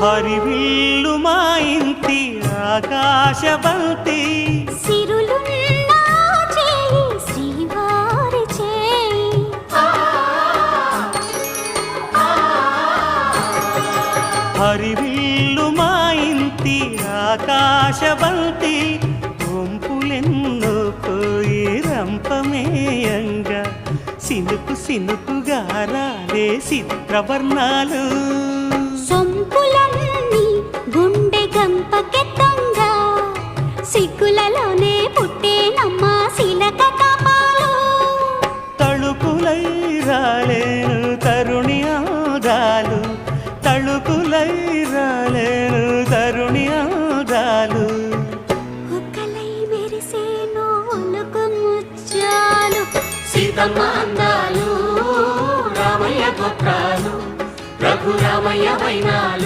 హరివిల్లు మా ఇంటి ఆకాశబంతి సిరులున్న చేయి శ్రీవారి చేయి హరివిల్లు మా ఇంటి ఆకాశబంతి వంపులెన్నో పోయి రంపమేయంగా సినుకు సినుకుగా రాలే చిత్రవర్ణాలు సొంపులన్నీ గుండె గంపకెత్తంగా సిగ్గులలోనే పుట్టేనమ్మా శిలక కపాలు తళుకులై రాలేను తరుణి ఆదాలు తళుకులై రాలేను తరుణి ఆదాలు ఒక్కలై మెరిసేను ఒలుకు ముచ్చాలు సీతమ్మ అందాలు రామయ్య గోత్రాలు రఘురామయ్య వైనాలు